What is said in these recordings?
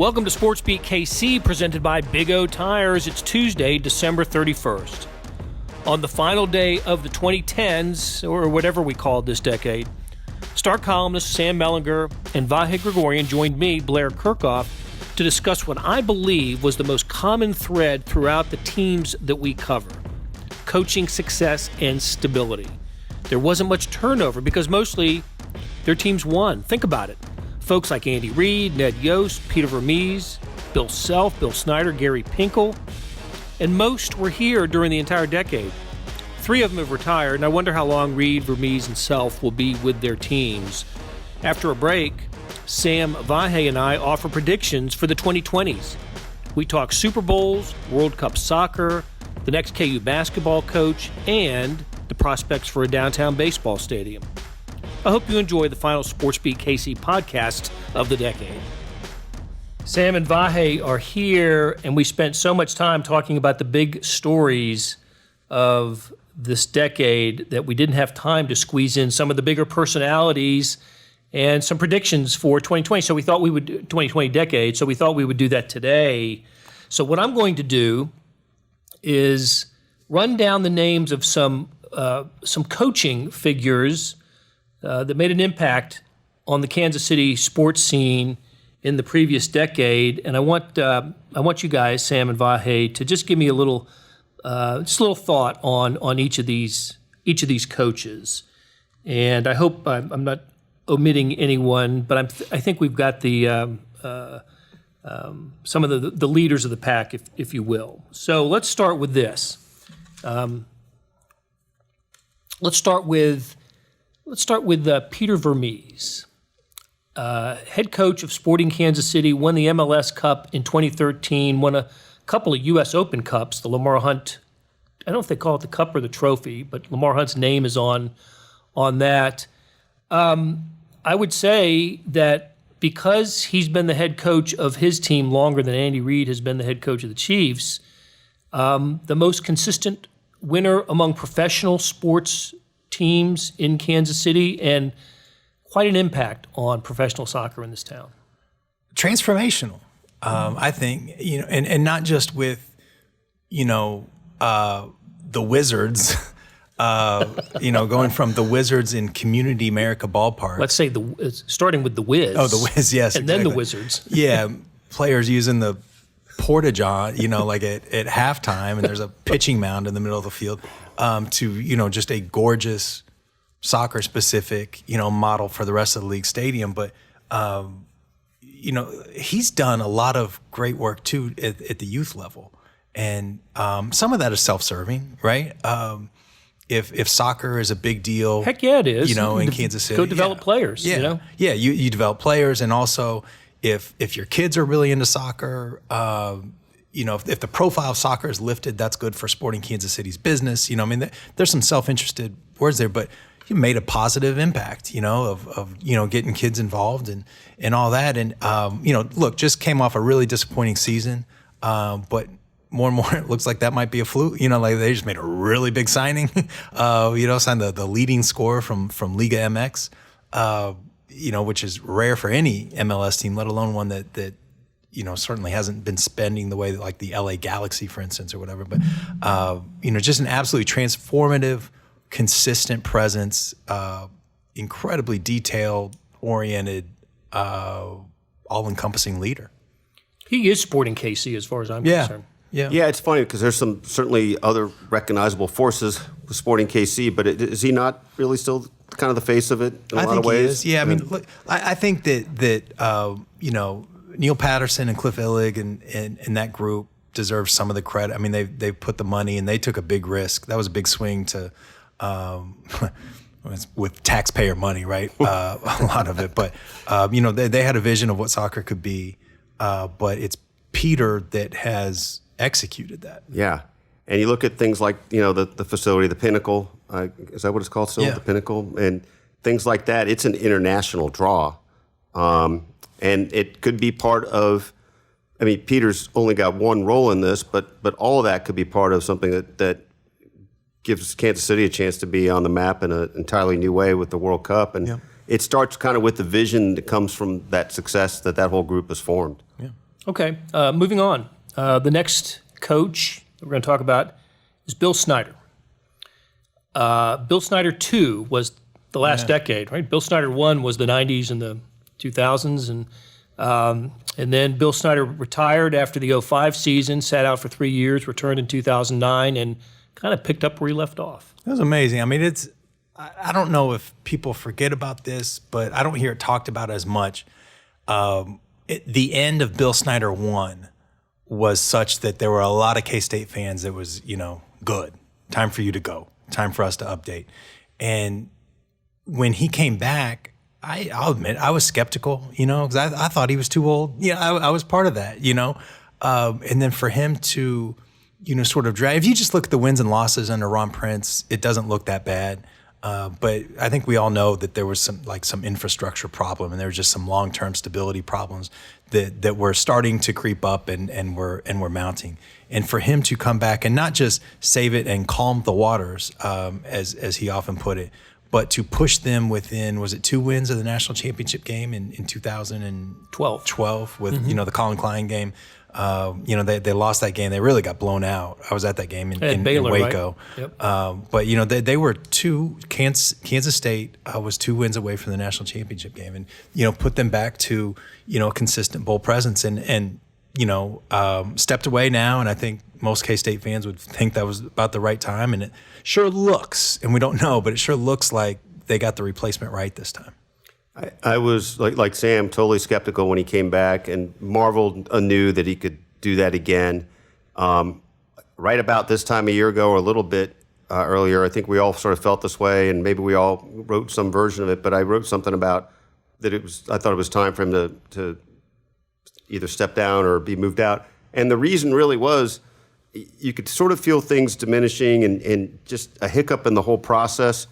Welcome to SportsBeat KC, presented by Big O Tires. It's Tuesday, December 31st. On the final day of the 2010s, or whatever we called this decade, star columnists Sam Mellinger and Vahe Gregorian joined me, Blair Kerkhoff, to discuss what I believe was the most common thread throughout the teams that we cover: coaching success and stability. There wasn't much turnover because mostly their teams won. Think about it. Folks like Andy Reid, Ned Yost, Peter Vermes, Bill Self, Bill Snyder, Gary Pinkel, and most were here during the entire decade. 3 of them have retired, and I wonder how long Reid, Vermes, and Self will be with their teams. After a break, Sam, Vahe, and I offer predictions for the 2020s. We talk Super Bowls, World Cup soccer, the next KU basketball coach, and the prospects for a downtown baseball stadium. I hope you enjoy the final SportsBeat KC podcast of the decade. Sam and Vahe are here, and we spent so much time talking about the big stories of this decade that we didn't have time to squeeze in some of the bigger personalities and some predictions for 2020. So we thought we would do 2020 decade, so we thought we would do that today. So what I'm going to do is run down the names of some coaching figures that made an impact on the Kansas City sports scene in the previous decade, and I want you guys, Sam and Vahe, to just give me a little thought on each of these coaches. And I hope I'm not omitting anyone, but I think we've got the some of the leaders of the pack, if you will. So let's start with this. Let's start with Peter Vermes, head coach of Sporting Kansas City, won the MLS Cup in 2013, won a couple of U.S. Open Cups, the Lamar Hunt. I don't know if they call it the cup or the trophy, but Lamar Hunt's name is on that. I would say that because he's been the head coach of his team longer than Andy Reid has been the head coach of the Chiefs, the most consistent winner among professional sports teams in Kansas City, and quite an impact on professional soccer in this town. Transformational, I think, and not just with, the Wizards, going from the Wizards in Community America Ballpark. Let's say starting with the Wiz. Oh, the Wiz, yes, and exactly. Then the Wizards. Yeah, players using the porta-john, like at halftime, and there's a pitching mound in the middle of the field, to, just a gorgeous soccer-specific, model for the rest of the league stadium. But, he's done a lot of great work, too, at the youth level. And some of that is self-serving, right? If soccer is a big deal. Heck yeah, it is. In Kansas City. Go develop players, Yeah, you develop players, and also if your kids are really into soccer, if the profile of soccer is lifted, that's good for Sporting Kansas City's business. There's some self-interested words there, but you made a positive impact, of getting kids involved and all that. And, look, just came off a really disappointing season, but more and more it looks like that might be a fluke. They just made a really big signing, signed the leading scorer from Liga MX, which is rare for any MLS team, let alone one that certainly hasn't been spending the way that, like the LA Galaxy, for instance, or whatever. But, just an absolutely transformative, consistent presence, incredibly detail-oriented, all-encompassing leader. He is Sporting KC as far as I'm concerned. Yeah, it's funny because there's some certainly other recognizable forces with Sporting KC, but is he not really still kind of the face of it in a lot of ways? He is. Yeah, look, I think that Neil Patterson and Cliff Illig and that group deserve some of the credit. They put the money and they took a big risk. That was a big swing to with taxpayer money, right? A lot of it, but they had a vision of what soccer could be, but it's Peter that has executed that. Yeah, and you look at things like the facility, the Pinnacle. Is that what it's called still? Yeah. The Pinnacle, and things like that. It's an international draw. And it could be part of, Peter's only got one role in this, but all of that could be part of something that gives Kansas City a chance to be on the map in an entirely new way with the World Cup. And it starts kind of with the vision that comes from that success that whole group has formed. Yeah. Okay, moving on. The next coach that we're going to talk about is Bill Snyder. Bill Snyder 2 was the last decade, right? Bill Snyder 1 was the 90s and the 2000s, and then Bill Snyder retired after the 05 season, sat out for 3 years, returned in 2009, and kind of picked up where he left off. It was amazing. I mean, I don't know if people forget about this, but I don't hear it talked about as much. The end of Bill Snyder 1 was such that there were a lot of K-State fans that was, good. Time for you to go. Time for us to update. And when he came back, I'll admit, I was skeptical, because I thought he was too old. Yeah, I was part of that, and then for him to, sort of drag. If you just look at the wins and losses under Ron Prince, it doesn't look that bad. But I think we all know that there was some infrastructure problem, and there was just some long-term stability problems that were starting to creep up and were mounting. And for him to come back and not just save it and calm the waters, as he often put it, but to push them within, was it 2 wins of the national championship game in 2012 with, the Colin Klein game. They lost that game. They really got blown out. I was at that game in Baylor, Waco. Right? Yep. But, they were Kansas State was 2 wins away from the national championship game and, put them back to, a consistent bowl presence and stepped away now. And I think most K-State fans would think that was about the right time. And it sure looks, and we don't know, but it sure looks like they got the replacement right this time. I was, like Sam, totally skeptical when he came back and marveled anew that he could do that again. Right about this time a year ago or a little bit earlier, I think we all sort of felt this way, and maybe we all wrote some version of it, but I wrote something about that I thought it was time for him to either step down or be moved out. And the reason really was you could sort of feel things diminishing and just a hiccup in the whole process.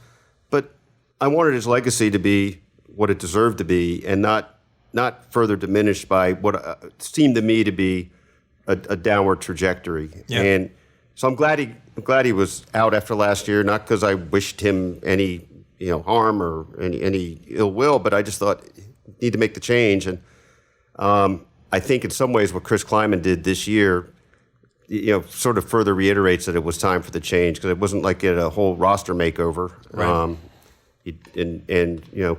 But I wanted his legacy to be what it deserved to be, and not further diminished by what seemed to me to be a downward trajectory. Yeah. And so I'm glad he was out after last year, not because I wished him any harm or any ill will, but I just thought need to make the change. And I think in some ways what Chris Kleiman did this year, sort of further reiterates that it was time for the change, because it wasn't like it a whole roster makeover. Right.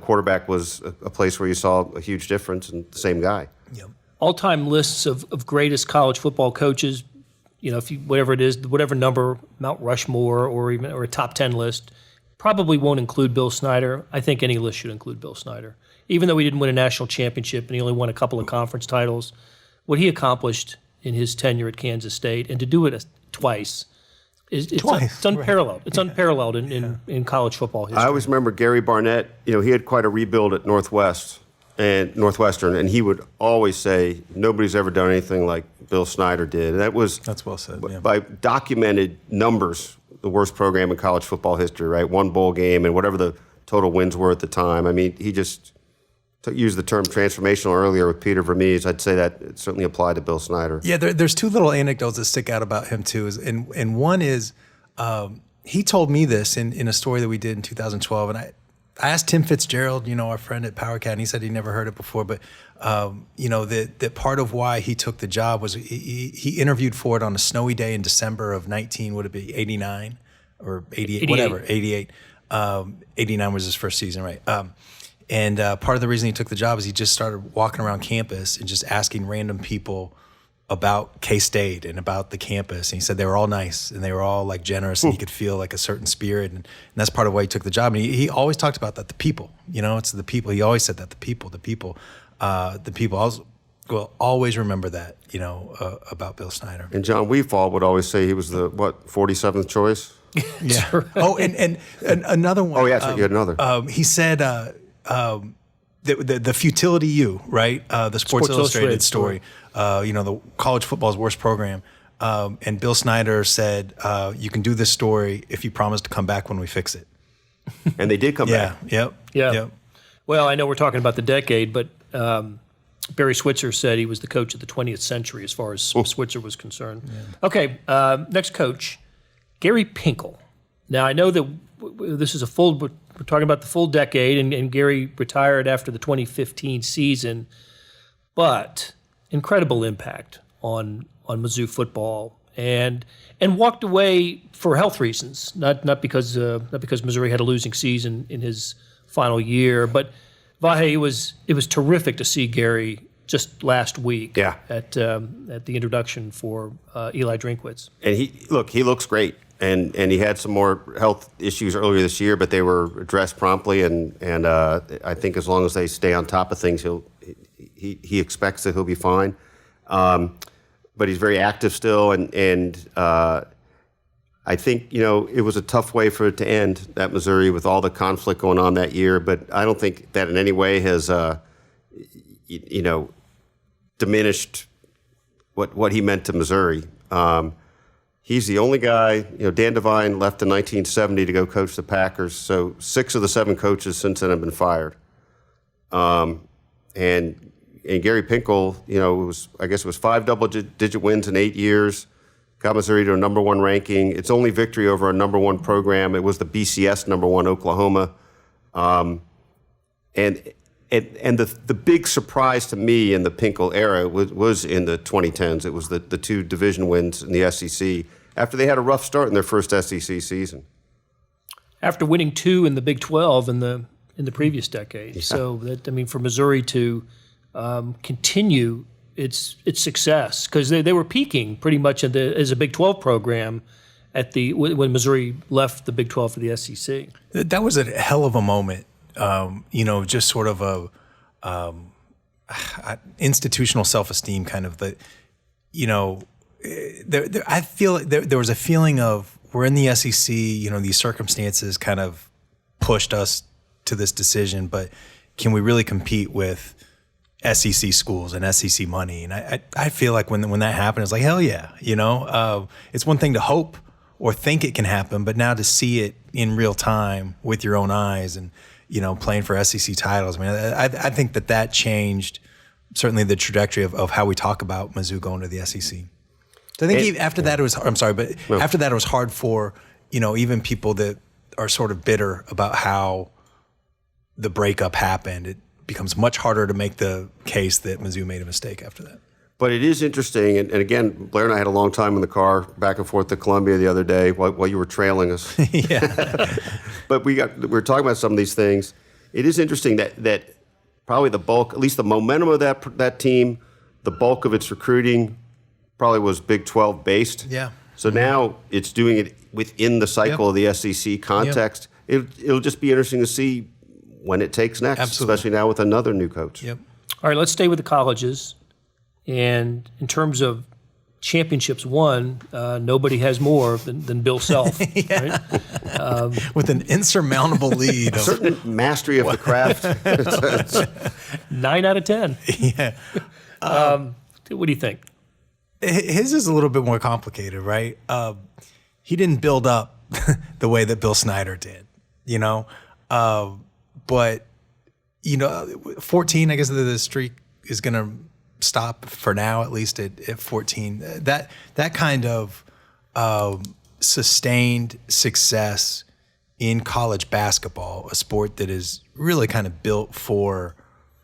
Quarterback was a place where you saw a huge difference, and the same guy. Yep. All-time lists of greatest college football coaches, if you, whatever it is, whatever number, Mount Rushmore or a top 10 list, probably won't include Bill Snyder. I think any list should include Bill Snyder. Even though he didn't win a national championship and he only won a couple of conference titles, what he accomplished in his tenure at Kansas State, and to do it twice, it's unparalleled. Right. It's unparalleled in college football history. I always remember Gary Barnett. He had quite a rebuild at Northwestern, and he would always say nobody's ever done anything like Bill Snyder did. And that's well said. Yeah. By documented numbers, the worst program in college football history. Right, 1 bowl game and whatever the total wins were at the time. I mean, he just used the term transformational earlier with Peter Vermes. I'd say that it certainly applied to Bill Snyder. Yeah, there's 2 little anecdotes that stick out about him too. And one is he told me this in a story that we did in 2012, and I asked Tim Fitzgerald, our friend at PowerCat, and he said he never heard it before, but that part of why he took the job was he interviewed for it on a snowy day in December of 19, would it be 89 or 88, whatever, 88. 89 was his first season, right? And part of the reason he took the job is he just started walking around campus and just asking random people about K-State and about the campus. And he said they were all nice and they were all like generous, and he could feel like a certain spirit. And that's part of why he took the job. And he always talked about that, the people, it's the people. He always said that, the people. Will always remember that, about Bill Snyder. And Jon Wefald would always say he was the 47th choice? Yeah. Oh, and another one. Oh, yeah, so you had another. He said the Futility U, right? The Sports Illustrated story. The college football's worst program. And Bill Snyder said, you can do this story if you promise to come back when we fix it. And they did come back. Yep. Well, I know we're talking about the decade, but Barry Switzer said he was the coach of the 20th century as far as Switzer was concerned. Yeah. Okay, next coach, Gary Pinkel. Now, I know that this is we're talking about the full decade, and Gary retired after the 2015 season, but incredible impact on Mizzou football, and walked away for health reasons, not because Missouri had a losing season in his final year, but Vahe, it was terrific to see Gary just last week at the introduction for Eli Drinkwitz. And he looks great. And he had some more health issues earlier this year, but they were addressed promptly. And I think as long as they stay on top of things, he expects that he'll be fine. But he's very active still, and I think it was a tough way for it to end at Missouri with all the conflict going on that year. But I don't think that in any way has diminished what he meant to Missouri. He's the only guy, Dan Devine left in 1970 to go coach the Packers. So 6 of the 7 coaches since then have been fired. And Gary Pinkel, it was 5 double-digit wins in 8 years, got Missouri to a number 1 ranking. Its only victory over a number 1 program, it was the BCS number 1 Oklahoma. And the big surprise to me in the Pinkel era was in the 2010s. It was the 2 division wins in the SEC after they had a rough start in their first SEC season. After winning 2 in the Big 12 in the previous decade. Yeah. So for Missouri to continue its success, because they were peaking pretty much as a Big 12 program when Missouri left the Big 12 for the SEC. That was a hell of a moment. Just sort of a institutional self-esteem kind of I feel like there was a feeling of we're in the SEC, these circumstances kind of pushed us to this decision, but can we really compete with SEC schools and SEC money? And I feel like when that happened, it's like, hell yeah, it's one thing to hope or think it can happen, but now to see it in real time with your own eyes and playing for SEC titles. I think that changed certainly the trajectory of how we talk about Mizzou going to the SEC. So I think after that it was, I'm sorry, but after that it was hard for, even people that are sort of bitter about how the breakup happened. It becomes much harder to make the case that Mizzou made a mistake after that. But it is interesting, and again, Blair and I had a long time in the car back and forth to Columbia the other day while you were trailing us. Yeah. But we were talking about some of these things. It is interesting that probably the bulk, at least the momentum of that team, the bulk of its recruiting probably was Big 12 based. Yeah. So now it's doing it within the cycle of the SEC context. Yep. It'll just be interesting to see when it takes next, Absolutely. Especially now with another new coach. Yep. All right, let's stay with the colleges. And in terms of championships won, nobody has more than Bill Self. Yeah. Right? With an insurmountable lead. Certain mastery of the craft. 9 out of 10. Yeah. What do you think? His is a little bit more complicated, right? He didn't build up the way that Bill Snyder did, but 14, I guess the streak is going to stop for now, at least at 14. That kind of sustained success in college basketball, a sport that is really kind of built for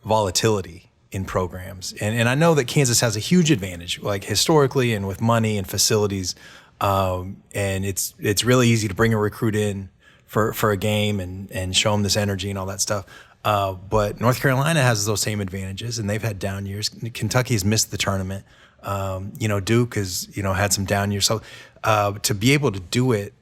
volatility in programs. And I know that Kansas has a huge advantage, like historically and with money and facilities. And it's really easy to bring a recruit in for a game and show them this energy and all that stuff. But North Carolina has those same advantages, and they've had down years. Kentucky has missed the tournament. Duke has had some down years. So to be able to do it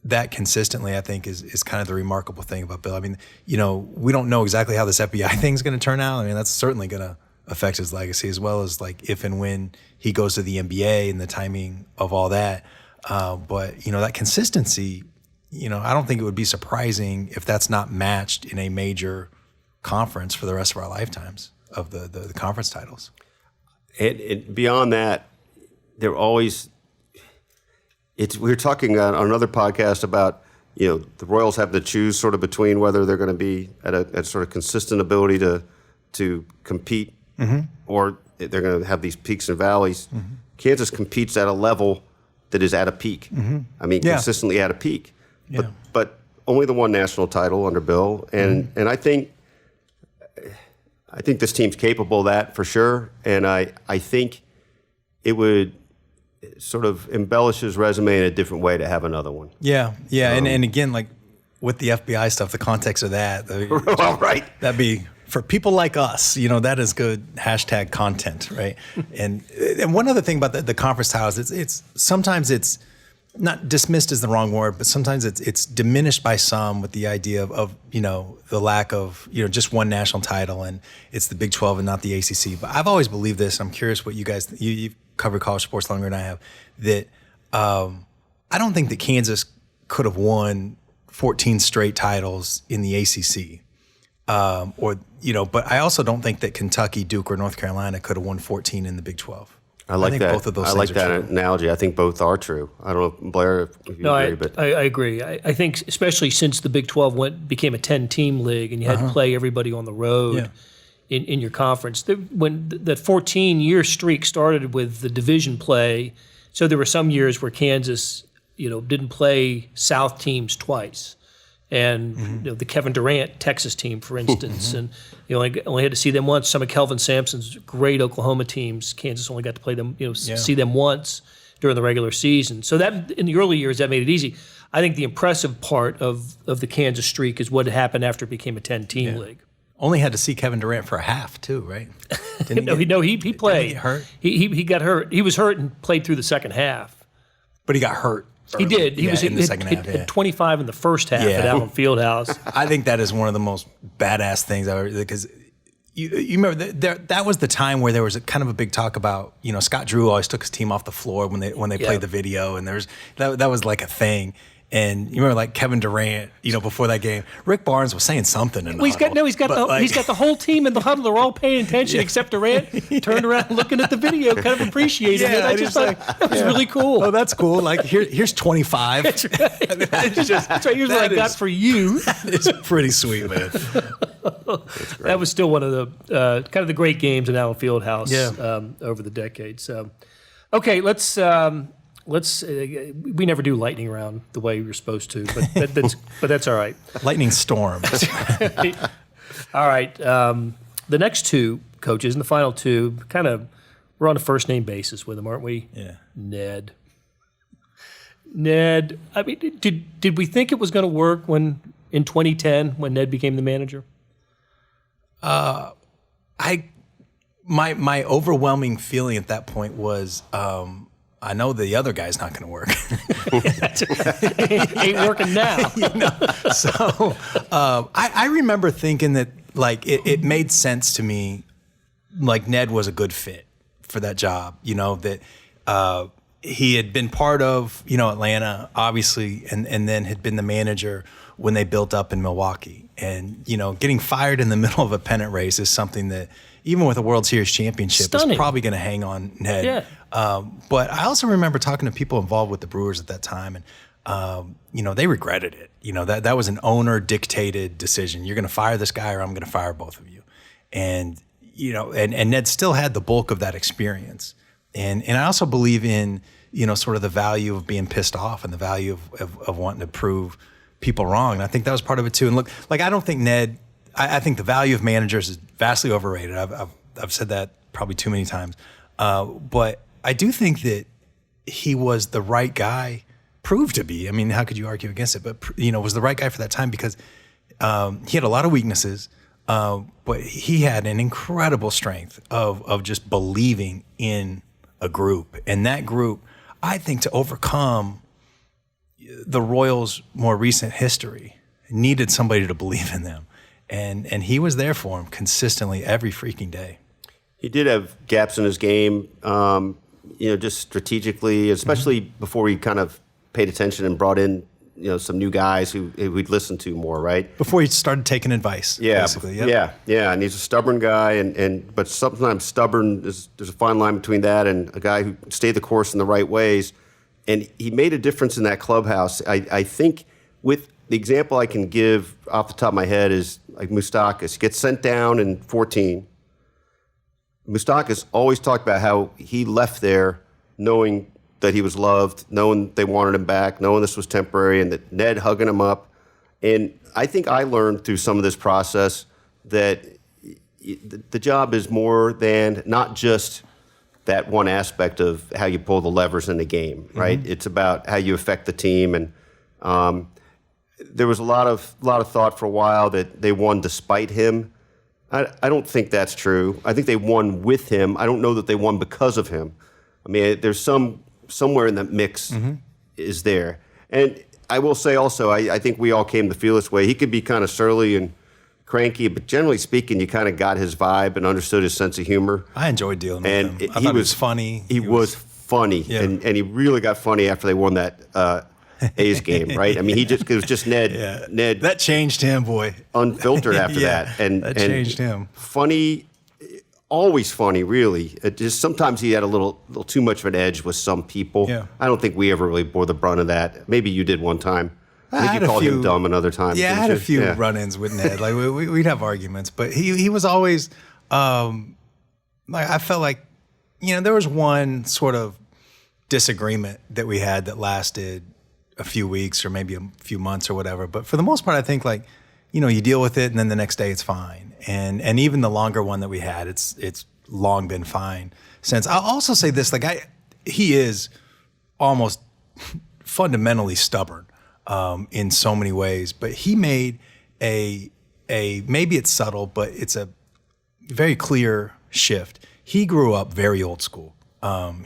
that consistently, I think is kind of the remarkable thing about Bill. We don't know exactly how this FBI thing is going to turn out. That's certainly going to affect his legacy, as well as like if and when he goes to the NBA and the timing of all that. But that consistency, I don't think it would be surprising if that's not matched in a major conference for the rest of our lifetimes of the conference titles. And beyond that, they're always. We were talking on another podcast about the Royals have to choose sort of between whether they're going to be at a sort of consistent ability to compete, or they're going to have these peaks and valleys. Mm-hmm. Kansas competes at a level that is at a peak. Mm-hmm. Consistently at a peak. Yeah. But only the one national title under Bill, and I think I think this team's capable of that for sure, and I think it would sort of embellish his resume in a different way to have another one. Yeah. And again, like with the FBI stuff, the context of that, well, right. That'd be for people like us, that is good hashtag content, right? and one other thing about the conference titles, it's sometimes it's not dismissed is the wrong word, but sometimes it's diminished by some with the idea of the lack of just one national title, and it's the Big 12 and not the ACC. But I've always believed this. I'm curious what you guys you've covered college sports longer than I have. That I don't think that Kansas could have won 14 straight titles in the ACC, but I also don't think that Kentucky, Duke, or North Carolina could have won 14 in the Big 12. I like that. Both of those I like that analogy. I think both are true. I don't know, Blair, if you agree, but I agree. I think especially since the Big 12 became a 10-team league, and you had to play everybody on the road in your conference. When that 14-year streak started with the division play, so there were some years where Kansas, didn't play South teams twice. And the Kevin Durant Texas team, for instance, and only had to see them once. Some of Kelvin Sampson's great Oklahoma teams, Kansas only got to play them, see them once during the regular season. So that in the early years that made it easy. I think the impressive part of the Kansas streak is what happened after it became a 10-team league. Only had to see Kevin Durant for a half too, right? He played. Didn't he get hurt? He got hurt. He was hurt and played through the second half. But he got hurt. He did. He was in the second half. Hit 25 in the first half at Allen Fieldhouse. I think that is one of the most badass things I've ever, because you remember that was the time where there was kind of a big talk about, Scott Drew always took his team off the floor when they played the video, and that was like a thing. And you remember, like Kevin Durant, before that game, Rick Barnes was saying something in the huddle. He's got the whole team in the huddle. They're all paying attention except Durant. Turned around, looking at the video, kind of appreciating it. I just thought that was really cool. Oh, that's cool. Like here's 25. That's right. Here's what I got for you. It's pretty sweet, man. That was still one of the kind of the great games in Allen Fieldhouse over the decades. So, okay, let's. We never do lightning round the way we're supposed to, but that's all right. Lightning storm. All right. The next two coaches and the final two, we're on a first name basis with them, aren't we? Yeah. Ned. I mean, did we think it was going to work in 2010 when Ned became the manager? My overwhelming feeling at that point was. I know the other guy's not going to work. Ain't working now. So I remember thinking that it made sense to me, like Ned was a good fit for that job. That he had been part of Atlanta, obviously, and then had been the manager when they built up in Milwaukee. And getting fired in the middle of a pennant race is something that, even with a World Series championship, is probably going to hang on Ned. Yeah. But I also remember talking to people involved with the Brewers at that time, and they regretted it. That was an owner-dictated decision. You're going to fire this guy, or I'm going to fire both of you. And and Ned still had the bulk of that experience. And I also believe in sort of the value of being pissed off and the value of wanting to prove people wrong. And I think that was part of it too. And look, I don't think Ned. I think the value of managers is vastly overrated. I've said that probably too many times. But I do think that he was the right guy, proved to be. I mean, how could you argue against it? But, was the right guy for that time because he had a lot of weaknesses, but he had an incredible strength of just believing in a group. And that group, I think, to overcome the Royals' more recent history, needed somebody to believe in them. And he was there for him consistently every freaking day. He did have gaps in his game, just strategically, especially before he kind of paid attention and brought in, some new guys who we'd listen to more, right? Before he started taking advice, basically. Yep. Yeah. And he's a stubborn guy, but sometimes stubborn, there's a fine line between that and a guy who stayed the course in the right ways. And he made a difference in that clubhouse. I think with the example I can give off the top of my head is like Moustakas gets sent down in 14. Moustakas always talked about how he left there knowing that he was loved, knowing they wanted him back, knowing this was temporary, and that Ned hugging him up. And I think I learned through some of this process that, the job is more than not just that one aspect of how you pull the levers in the game, right? Mm-hmm. It's about how you affect the team. And there was a lot of thought for a while that they won despite him. I don't think that's true. I think they won with him. I don't know that they won because of him. I mean, there's somewhere in that mix is there. And I will say also, I think we all came to feel this way. He could be kind of surly and cranky, but generally speaking, you kind of got his vibe and understood his sense of humor. I enjoyed dealing with him. I thought he was funny. He was funny, yeah. and he really got funny after they won that A's game, right? I mean, it was just Ned. Yeah. Ned that changed him, boy. Unfiltered after that, and that changed him. Funny, always funny, really. It just sometimes he had a little too much of an edge with some people. Yeah. I don't think we ever really bore the brunt of that. Maybe you did one time. I think you called him dumb another time. Yeah, I had a few run-ins with Ned. Like we'd have arguments, but he was always like, I felt like, there was one sort of disagreement that we had that lasted a few weeks or maybe a few months or whatever. But for the most part, I think like, you deal with it and then the next day it's fine. And even the longer one that we had, it's long been fine since. I'll also say this, like he is almost fundamentally stubborn. In so many ways, but he made a maybe it's subtle, but it's a very clear shift. He grew up very old school.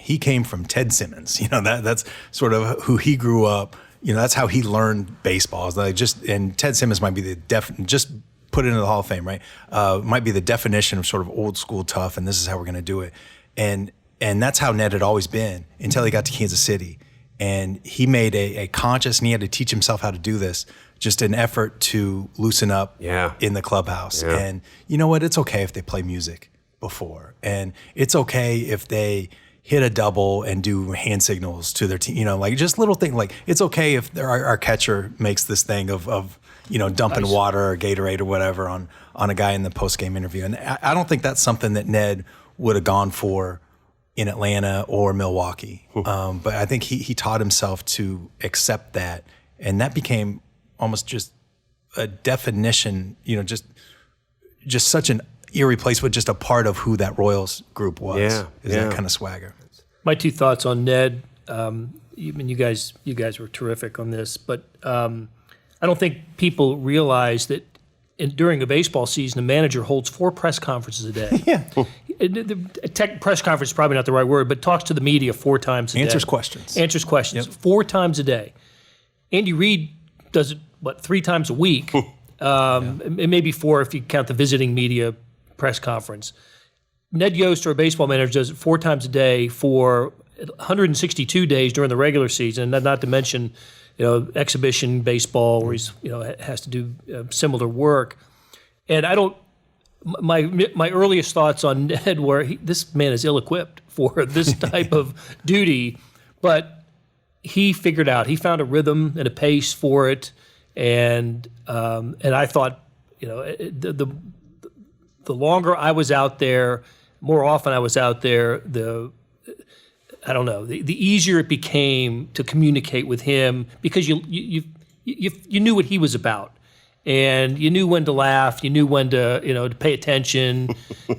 He came from Ted Simmons. That's sort of who he grew up. That's how he learned baseball. And Ted Simmons might be just put it into the Hall of Fame, right? Might be the definition of sort of old school tough, and this is how we're going to do it. And that's how Ned had always been until he got to Kansas City. And he made a conscious, and he had to teach himself how to do this, just an effort to loosen up in the clubhouse. Yeah. And you know what? It's okay if they play music before. And it's okay if they hit a double and do hand signals to their team, like just little things. Like it's okay if our catcher makes this thing of dumping water or Gatorade or whatever on a guy in the post-game interview. And I don't think that's something that Ned would have gone for in Atlanta or Milwaukee. But I think he taught himself to accept that. And that became almost just a definition, just such an irreplaceable, just a part of who that Royals group was. That kind of swagger. My two thoughts on Ned, you guys were terrific on this, but I don't think people realize that during a baseball season, a manager holds 4 press conferences a day. Yeah. Press conference is probably not the right word, but talks to the media 4 times a day. Answers questions. Yep. 4 times a day. Andy Reid does it, 3 times a week? Maybe 4 if you count the visiting media press conference. Ned Yost, or a baseball manager, does it 4 times a day for 162 days during the regular season, not to mention exhibition baseball where he's has to do similar work. And I don't. My earliest thoughts on Ned were this man is ill-equipped for this type of duty, but he figured out. He found a rhythm and a pace for it, and I thought the longer I was out there, more often I was out there, the easier it became to communicate with him because you knew what he was about. And you knew when to laugh, you knew when to pay attention,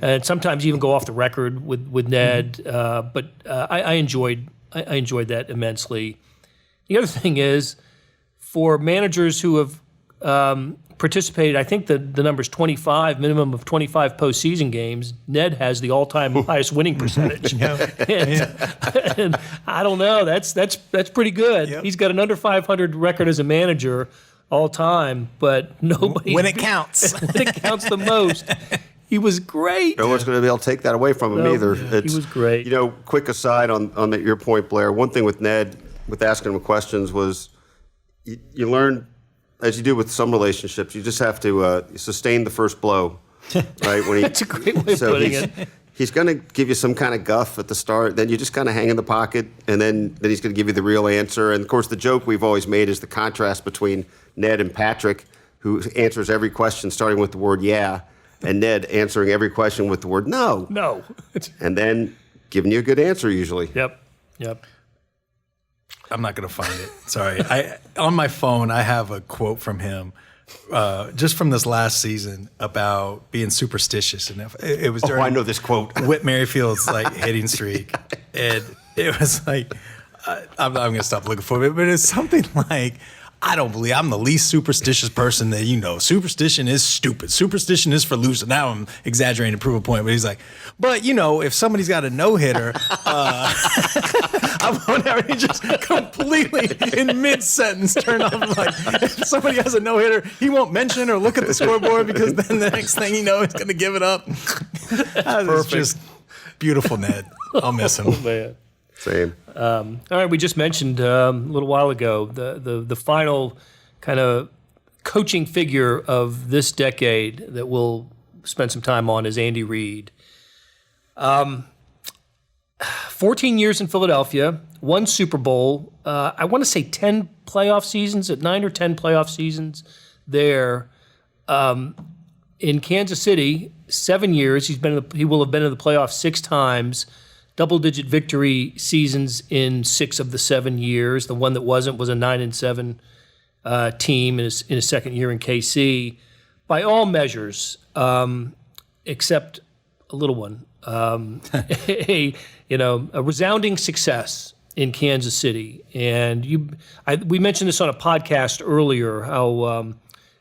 and sometimes even go off the record with Ned. But I enjoyed that immensely. The other thing is, for managers who have participated, I think the number's 25, minimum of 25 postseason games. Ned has the all-time highest winning percentage. And I don't know, that's pretty good. Yep. He's got an under 500 record as a manager all time, but nobody when it counts. When it counts the most. He was great. No one's going to be able to take that away from him either. Yeah, he was great. Quick aside on your point, Blair. One thing with Ned, with asking him questions, was you learn, as you do with some relationships, you just have to sustain the first blow, right? That's a great way of putting it. He's going to give you some kind of guff at the start. Then you just kind of hang in the pocket, and then he's going to give you the real answer. And, of course, the joke we've always made is the contrast between Ned and Patrick, who answers every question starting with the word yeah, and Ned answering every question with the word no. No. And then giving you a good answer usually. Yep. I'm not going to find it. Sorry. On my phone, I have a quote from him just from this last season about being superstitious, and it was during I know this quote. Whit Merrifield's like hitting streak, and it was like I'm gonna stop looking for it, but it's something like, I don't believe I'm the least superstitious person that you know. Superstition is stupid. Superstition is for losers. Now I'm exaggerating to prove a point, but he's like, but you know, if somebody's got a no-hitter, I won't ever just completely in mid-sentence turn off, like, if somebody has a no-hitter, he won't mention or look at the scoreboard because then the next thing you know, he's going to give it up. That's just beautiful, Ned. I'll miss him. Oh, man. Same. All right, we just mentioned a little while ago the final kind of coaching figure of this decade that we'll spend some time on is Andy Reid. 14 years in Philadelphia, one Super Bowl. I want to say 10 playoff seasons, at 9 or 10 playoff seasons there. In Kansas City, 7 years. He will have been in the playoffs 6 times. Double-digit victory seasons in 6 of the 7 years. The one that wasn't was a 9-7 team in his second year in KC. By all measures, except a little one, a resounding success in Kansas City. And we mentioned this on a podcast earlier. How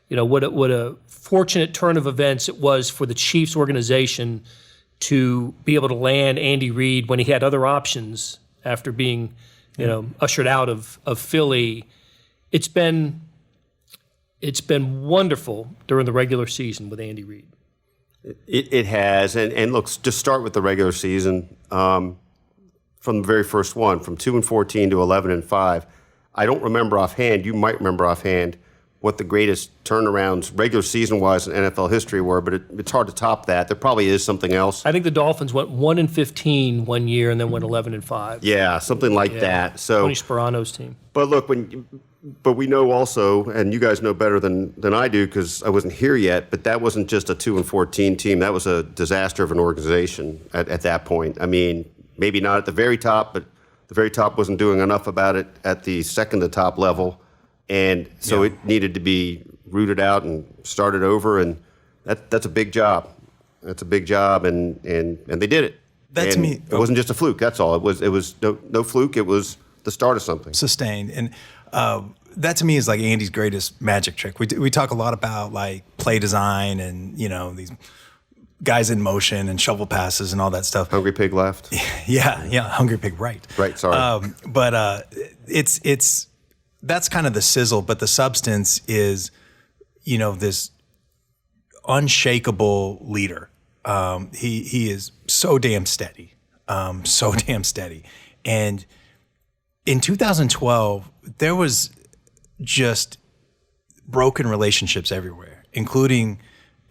what a fortunate turn of events it was for the Chiefs organization to be able to land Andy Reid when he had other options after being, ushered out of Philly. It's been wonderful during the regular season with Andy Reid. It has, and look, just start with the regular season from the very first one, from 2-14 to 11-5. I don't remember offhand. You might remember offhand what the greatest turnarounds regular season-wise in NFL history were, but it's hard to top that. There probably is something else. I think the Dolphins went 1-15 one year and then went 11-5. Yeah, something like that. So Tony Sperano's team. But look, but we know also, and you guys know better than I do because I wasn't here yet, but that wasn't just a 2-14 team. That was a disaster of an organization at that point. I mean, maybe not at the very top, but the very top wasn't doing enough about it at the second to top level. And so it needed to be rooted out and started over, and that's a big job. That's a big job, and they did it. That to me, it wasn't just a fluke. That's all. It was no fluke. It was the start of something. Sustained, and that to me is like Andy's greatest magic trick. We talk a lot about like play design and these guys in motion and shovel passes and all that stuff. Hungry pig left. Yeah, hungry pig right. Right. Sorry. But it's. That's kind of the sizzle, but the substance is, this unshakable leader. He is so damn steady, And in 2012, there was just broken relationships everywhere, including,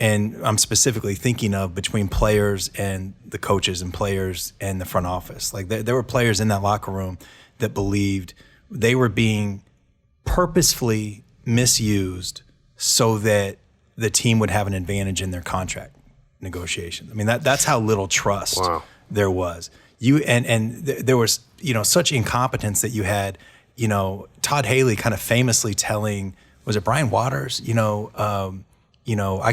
and I'm specifically thinking of between players and the coaches and players and the front office. Like there were players in that locker room that believed they were being purposefully misused so that the team would have an advantage in their contract negotiations. I mean, that's how little trust there was. There was, such incompetence that you had, Todd Haley kind of famously telling, was it Brian Waters? I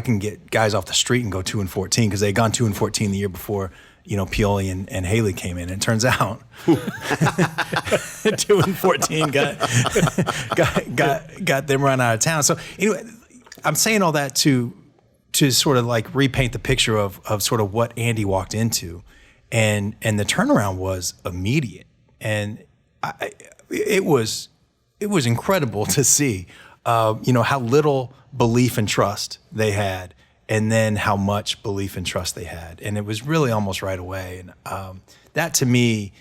can get guys off the street and go 2-14 because they had gone 2-14 the year before, Pioli and Haley came in. And it turns out 2-14 got them run out of town. So anyway, I'm saying all that to sort of like repaint the picture of sort of what Andy walked into, and the turnaround was immediate, and it was incredible to see, how little belief and trust they had. And then how much belief and trust they had. And it was really almost right away. And that to me,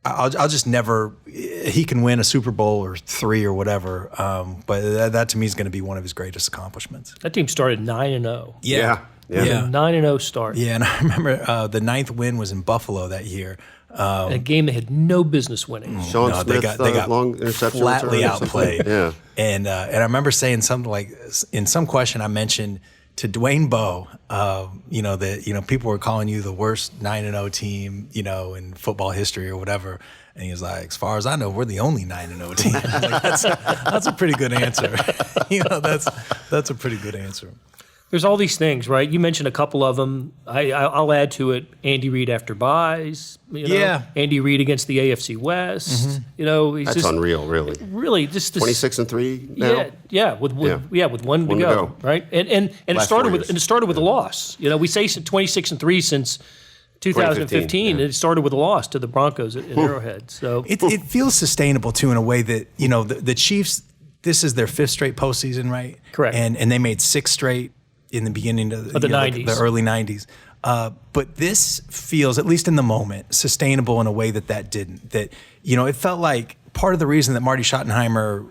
I'll just never, he can win a Super Bowl or 3 or whatever, but that to me is going to be one of his greatest accomplishments. That team started 9-0. Yeah. 9-0 start. Yeah, and I remember the 9th win was in Buffalo that year. A game they had no business winning. Sean Smith, they got long interception flatly return outplayed. Yeah. And I remember saying something like, in some question I mentioned to Dwayne Bowe, people were calling you the worst 9-0 team, in football history or whatever. And he was like, as far as I know, we're the only 9-0 team. I was like, that's a pretty good answer. That's a pretty good answer. There's all these things, right? You mentioned a couple of them. I'll add to it Andy Reid after buys. Andy Reid against the AFC West. Mm-hmm. That's just unreal, really. Really, just this 26-3 now. With one to go, right? And it started with a loss. We say 26-3 since 2015, and it started with a loss to the Broncos at Arrowhead. So it feels sustainable too, in a way that the Chiefs. This is their 5th straight postseason, right? Correct. And they made 6 straight in the beginning of the 90s, the early 90s. But this feels, at least in the moment, sustainable in a way that didn't. That it felt like part of the reason that Marty Schottenheimer,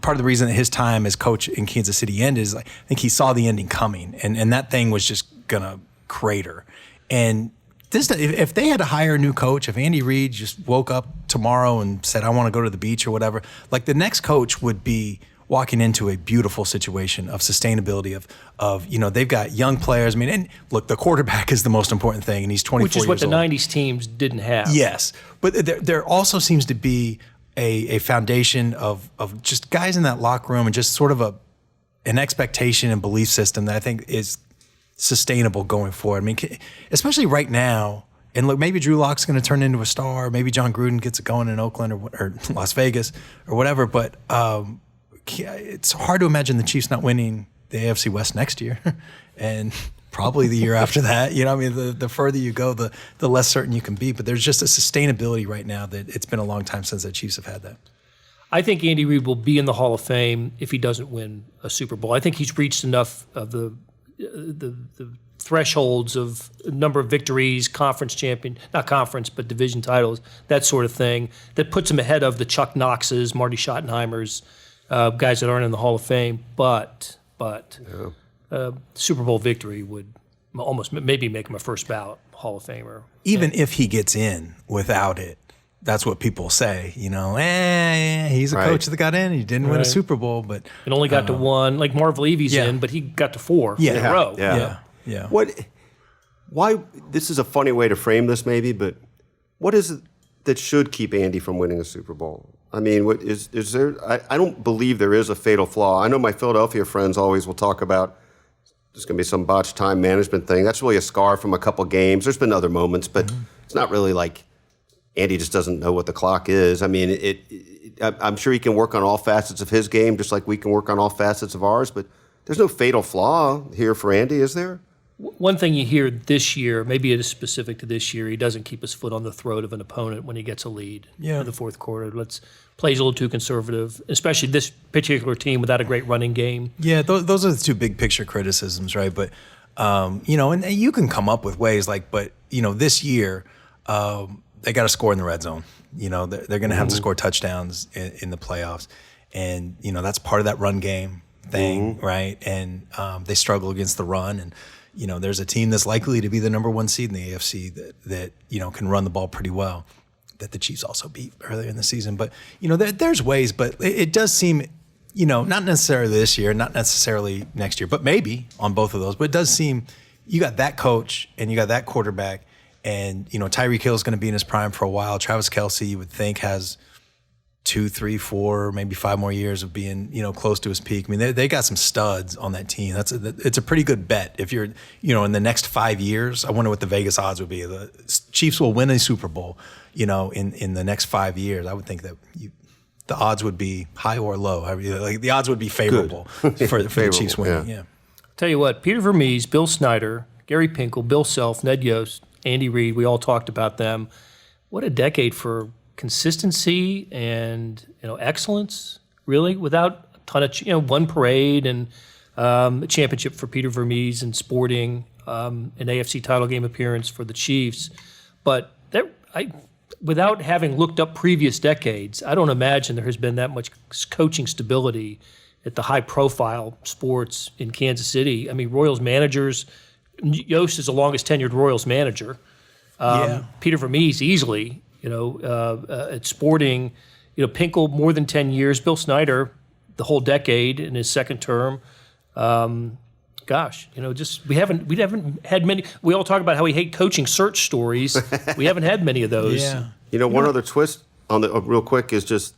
part of the reason that his time as coach in Kansas City ended is, like, I think he saw the ending coming, and that thing was just gonna crater. And this, if they had to hire a new coach, if Andy Reid just woke up tomorrow and said, I want to go to the beach or whatever, like, the next coach would be walking into a beautiful situation of sustainability of they've got young players. I mean, and look, the quarterback is the most important thing, and he's 24 years old. Which is what the 90s teams didn't have. Yes. But there also seems to be a foundation of just guys in that locker room, and just sort of an expectation and belief system that I think is sustainable going forward. I mean, especially right now, and look, maybe Drew Lock's going to turn into a star. Maybe John Gruden gets it going in Oakland or Las Vegas or whatever, but it's hard to imagine the Chiefs not winning the AFC West next year, and probably the year after that. The further you go, the less certain you can be. But there's just a sustainability right now that it's been a long time since the Chiefs have had that. I think Andy Reid will be in the Hall of Fame if he doesn't win a Super Bowl. I think he's reached enough of the thresholds of number of victories, not conference, but division titles, that sort of thing, that puts him ahead of the Chuck Knoxes, Marty Schottenheimers, guys that aren't in the Hall of Fame, but Super Bowl victory would almost maybe make him a first ballot Hall of Famer. Even if he gets in without it, that's what people say. He's a coach that got in. He didn't win a Super Bowl, but it only got to one. Like Marv Levy's in, but he got to 4 in a row. Yeah. Why? This is a funny way to frame this, maybe, but what is it that should keep Andy from winning a Super Bowl? I mean, what is there? I don't believe there is a fatal flaw. I know my Philadelphia friends always will talk about there's going to be some botched time management thing. That's really a scar from a couple games. There's been other moments, but it's not really like Andy just doesn't know what the clock is. I mean, I'm sure he can work on all facets of his game, just like we can work on all facets of ours, but there's no fatal flaw here for Andy, is there? One thing you hear this year, maybe it is specific to this year, he doesn't keep his foot on the throat of an opponent when he gets a lead in the fourth quarter. Plays a little too conservative, especially this particular team without a great running game. Yeah, those are the two big picture criticisms, right? But, and you can come up with ways this year, they got to score in the red zone. They're going to have to score touchdowns in the playoffs. And, that's part of that run game thing, right? And they struggle against the run. And, there's a team that's likely to be the number 1 seed in the AFC that can run the ball pretty well, that the Chiefs also beat earlier in the season. But, there's ways, but it does seem, not necessarily this year, not necessarily next year, but maybe on both of those. But it does seem you got that coach and you got that quarterback, and, Tyreek Hill is going to be in his prime for a while. Travis Kelce, you would think, has 2, 3, 4, maybe 5 more years of being, close to his peak. I mean, they got some studs on that team. It's a pretty good bet. If you're, in the next 5 years, I wonder what the Vegas odds would be. The Chiefs will win a Super Bowl, in the next 5 years. I would think that the odds would be high or low. The odds would be favorable for the Chiefs winning. Yeah. Tell you what, Peter Vermes, Bill Snyder, Gary Pinkel, Bill Self, Ned Yost, Andy Reid, we all talked about them. What a decade for consistency and excellence, really, without a ton of one parade and a championship for Peter Vermes and Sporting, an AFC title game appearance for the Chiefs. But without having looked up previous decades, I don't imagine there has been that much coaching stability at the high-profile sports in Kansas City. I mean, Royals managers, Yost is the longest tenured Royals manager. Peter Vermes easily. At Sporting, Pinkel more than 10 years. Bill Snyder, the whole decade in his second term. Gosh, just we haven't had many. We all talk about how we hate coaching search stories. We haven't had many of those. Yeah. One other twist on the real quick is just,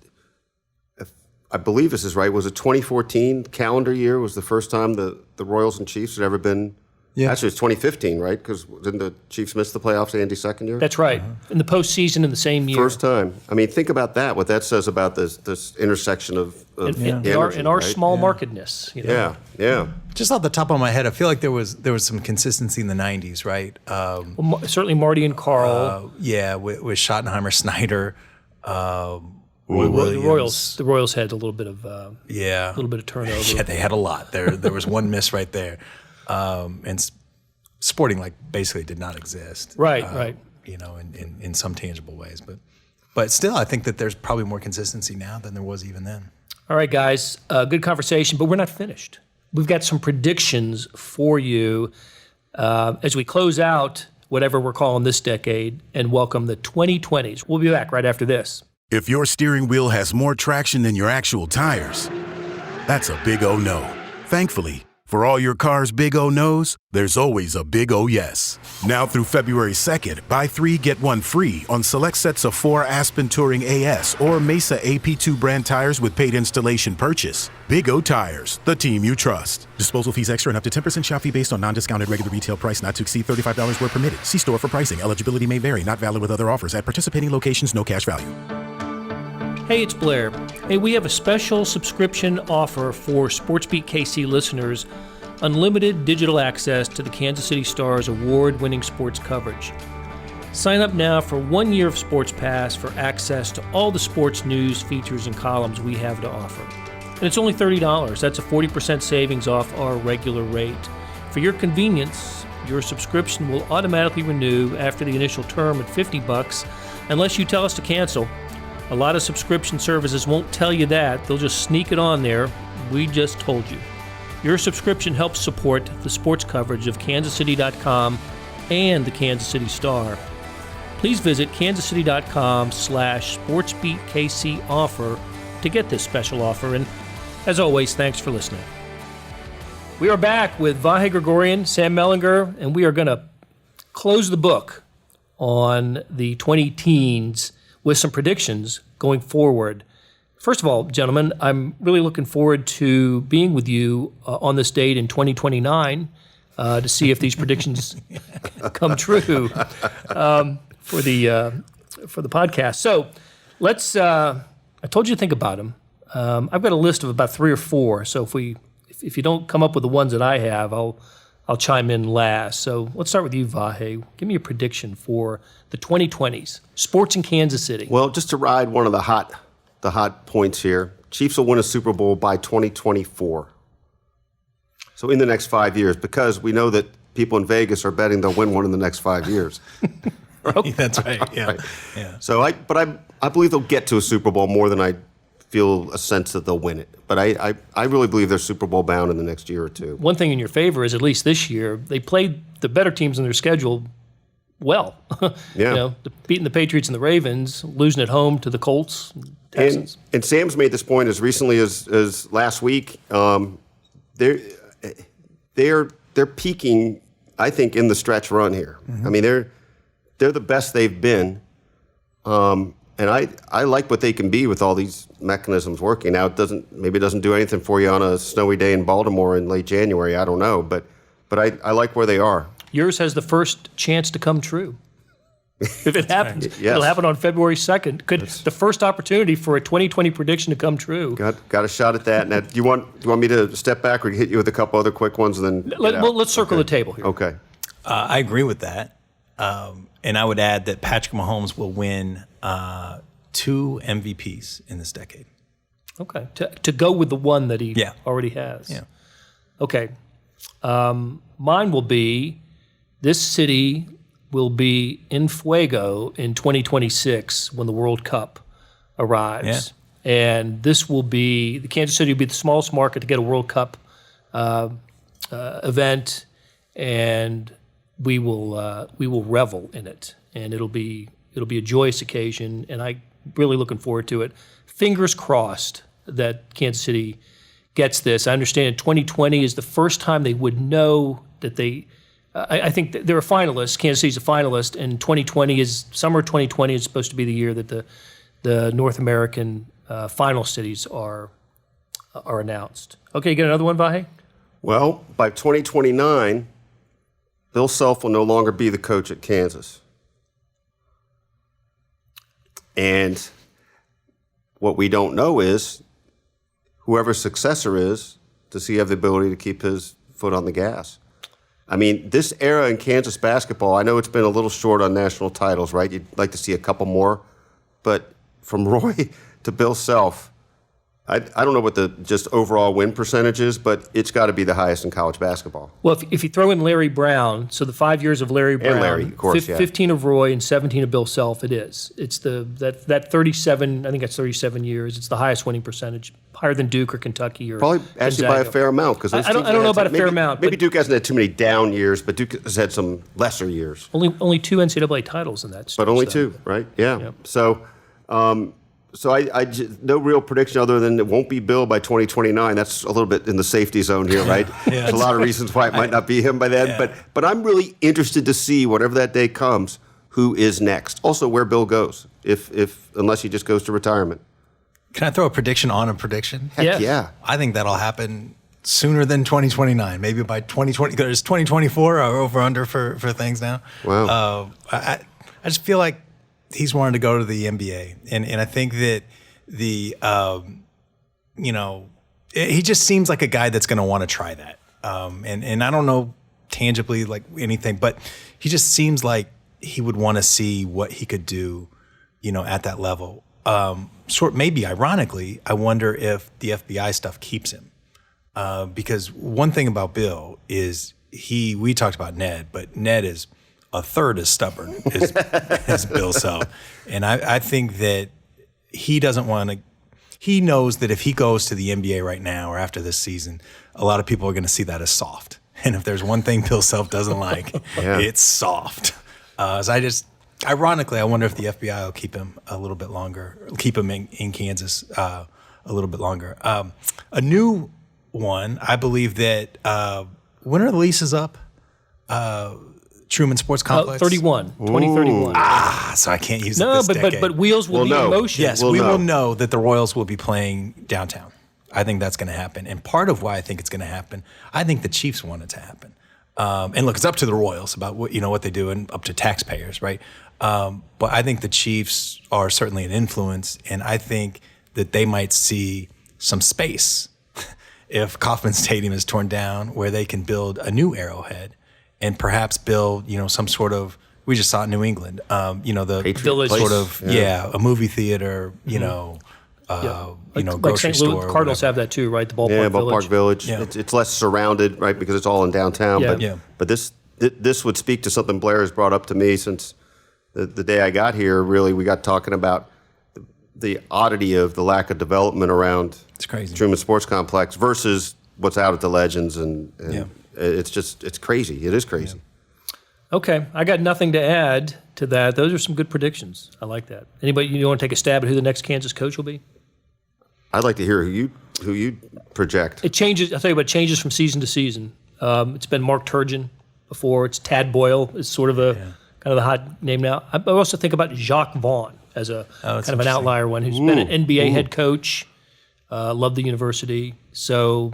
if I believe this is right, was it 2014 calendar year was the first time the Royals and Chiefs had ever been. Yeah. Actually, it's 2015, right? Because didn't the Chiefs miss the playoffs Andy's second year? That's right. In the postseason in the same year. First time. I mean, think about that. What that says about this intersection of in our small markedness. Yeah. Just off the top of my head, I feel like there was some consistency in the '90s, right? Certainly Marty and Carl. With Schottenheimer, Snyder, The Royals had a little bit of turnover. Yeah, they had a lot. There was one miss right there. And Sporting basically did not exist. Right. In some tangible ways, but still, I think that there's probably more consistency now than there was even then. All right, guys, good conversation, but we're not finished. We've got some predictions for you as we close out whatever we're calling this decade and welcome the 2020s. We'll be back right after this. If your steering wheel has more traction than your actual tires, that's a big O no. Thankfully, for all your car's big O no's, there's always a big O yes. Now through February 2nd, buy 3, get 1 free on select sets of 4 Aspen Touring AS or Mesa AP2 brand tires with paid installation purchase. Big O Tires, the team you trust. Disposal fees extra and up to 10% shop fee based on non-discounted regular retail price not to exceed $35 where permitted. See store for pricing. Eligibility may vary. Not valid with other offers. At participating locations, no cash value. Hey, it's Blair. Hey, we have a special subscription offer for SportsBeat KC listeners, unlimited digital access to the Kansas City Star's award-winning sports coverage. Sign up now for 1 year of Sports Pass for access to all the sports news, features, and columns we have to offer. And it's only $30. That's a 40% savings off our regular rate. For your convenience, your subscription will automatically renew after the initial term at $50 unless you tell us to cancel. A lot of subscription services won't tell you that. They'll just sneak it on there. We just told you. Your subscription helps support the sports coverage of kansascity.com and the Kansas City Star. Please visit kansascity.com/SportsBeatKC offer to get this special offer. And as always, thanks for listening. We are back with Vahe Gregorian, Sam Mellinger, and we are going to close the book on the 20-teens with some predictions going forward. First of all, gentlemen, I'm really looking forward to being with you on this date in 2029 to see if these predictions come true for the podcast. So let's. I told you to think about them. I've got a list of about 3 or 4. So if you don't come up with the ones that I have, I'll chime in last. So let's start with you, Vahe. Give me a prediction for the 2020s. Sports in Kansas City. Well, just to ride one of the hot points here, Chiefs will win a Super Bowl by 2024. So in the next 5 years, because we know that people in Vegas are betting they'll win one in the next 5 years. Right? That's right. Yeah. Right. Yeah. So I believe they'll get to a Super Bowl more than I feel a sense that they'll win it. But I really believe they're Super Bowl bound in the next year or two. One thing in your favor is, at least this year, they played the better teams in their schedule well. Yeah. Beating the Patriots and the Ravens, losing at home to the Colts, Texans. And Sam's made this point as recently as last week. They're peaking, I think, in the stretch run here. Mm-hmm. I mean, they're the best they've been. And I like what they can be with all these mechanisms working. Now, maybe it doesn't do anything for you on a snowy day in Baltimore in late January. I don't know, but I like where they are. Yours has the first chance to come true. If it happens, right. Yes. It'll happen on February 2nd. The first opportunity for a 2020 prediction to come true. Got a shot at that. Now, do you want me to step back or hit you with a couple other quick ones and then? Let's circle the table here. Okay. I agree with that. And I would add that Patrick Mahomes will win 2 MVPs in this decade. Okay. To go with the one that he already has. Yeah. Okay. Mine will be, this city will be in fuego in 2026 when the World Cup arrives. Yeah. And this will be, the Kansas City will be the smallest market to get a World Cup event, and we will revel in it, and it'll be a joyous occasion, and I'm really looking forward to it. Fingers crossed that Kansas City gets this. I understand 2020 is the first time they would know that they. I think that they're a finalist. Kansas City's a finalist, and 2020 is summer. 2020 is supposed to be the year that the North American final cities are announced. Okay, you get another one, Vahe? Well, by 2029, Bill Self will no longer be the coach at Kansas. And what we don't know is whoever's successor is, does he have the ability to keep his foot on the gas? I mean, this era in Kansas basketball, I know it's been a little short on national titles, right? You'd like to see a couple more. But from Roy to Bill Self, I don't know what the just overall win percentage is, but it's got to be the highest in college basketball. Well, if you throw in Larry Brown, so the 5 years of Larry Brown, and Larry, of course, 15 of Roy and 17 of Bill Self, it is. It's that 37. I think that's 37 years. It's the highest winning percentage, higher than Duke or Kentucky or probably actually by a fair amount, because I don't know about a fair amount. Maybe Duke hasn't had too many down years, but Duke has had some lesser years. Only 2 NCAA titles in that. But only 2, right? Yeah. Yep. So I no real prediction other than it won't be Bill by 2029. That's a little bit in the safety zone here, right? There's a lot of reasons why it might not be him by then. Yeah. But I'm really interested to see, whatever that day comes, who is next. Also, where Bill goes, unless he just goes to retirement. Can I throw a prediction on a prediction? Heck yeah. I think that'll happen sooner than 2029. Maybe by 2020. There's 2024 or over under for things now. Wow. I just feel like he's wanted to go to the NBA, and I think that he just seems like a guy that's going to want to try that. And I don't know tangibly like anything, but he just seems like he would want to see what he could do, at that level. Maybe ironically, I wonder if the FBI stuff keeps him, because one thing about Bill is we talked about Ned, but Ned is a third as stubborn as Bill Self. And I think that he doesn't want to, he knows that if he goes to the NBA right now or after this season, a lot of people are going to see that as soft. And if there's one thing Bill Self doesn't like, it's soft. Ironically, I wonder if the FBI will keep him a little bit longer, keep him in Kansas a little bit longer. A new one, I believe that when are the leases up? Truman Sports Complex? 2031. So I can't use it this decade. But wheels will be in motion. Yes, we will know that the Royals will be playing downtown. I think that's going to happen. And part of why I think it's going to happen, I think the Chiefs want it to happen. And look, it's up to the Royals about what they do and up to taxpayers, right? But I think the Chiefs are certainly an influence, and I think that they might see some space if Kauffman Stadium is torn down where they can build a new Arrowhead and perhaps build, some sort of, we just saw it in New England, the Village sort of, a movie theater, grocery St. Louis, store. Cardinals have that too, right? The Ballpark Village. Ballpark Village. Yeah. It's less surrounded, right, because it's all in downtown. Yeah. But this would speak to something Blair has brought up to me since the day I got here. Really, we got talking about the oddity of the lack of development around Truman Sports Complex versus what's out at the Legends, and it's crazy. It is crazy. Yeah. Okay, I got nothing to add to that. Those are some good predictions. I like that. Anybody, you want to take a stab at who the next Kansas coach will be? I'd like to hear who you project. It changes. I'll tell you what, it changes from season to season. It's been Mark Turgeon before. It's Tad Boyle. It's sort of kind of the hot name now. I also think about Jacques Vaughn as a kind of an outlier one who's been an NBA head coach. Loved the university. So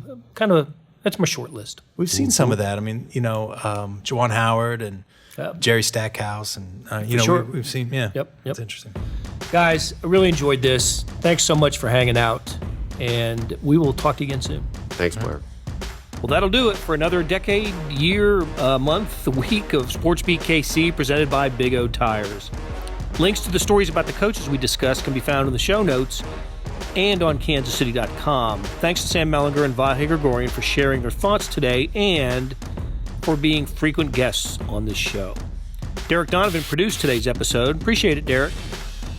that's my short list. We've seen some of that. I mean, Juwan Howard and Jerry Stackhouse, and we've seen. Yeah, yep. That's interesting. Guys, I really enjoyed this. Thanks so much for hanging out, and we will talk to you again soon. Thanks, Blair. Well, that'll do it for another decade, year, month, week of SportsBeat KC presented by Big O Tires. Links to the stories about the coaches we discussed can be found in the show notes and on kansascity.com. Thanks to Sam Mellinger and Vahe Gregorian for sharing their thoughts today and for being frequent guests on this show. Derek Donovan produced today's episode. Appreciate it, Derek.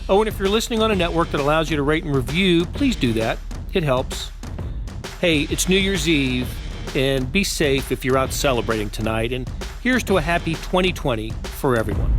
Oh, and if you're listening on a network that allows you to rate and review, please do that. It helps. Hey, it's New Year's Eve, and be safe if you're out celebrating tonight. And here's to a happy 2020 for everyone.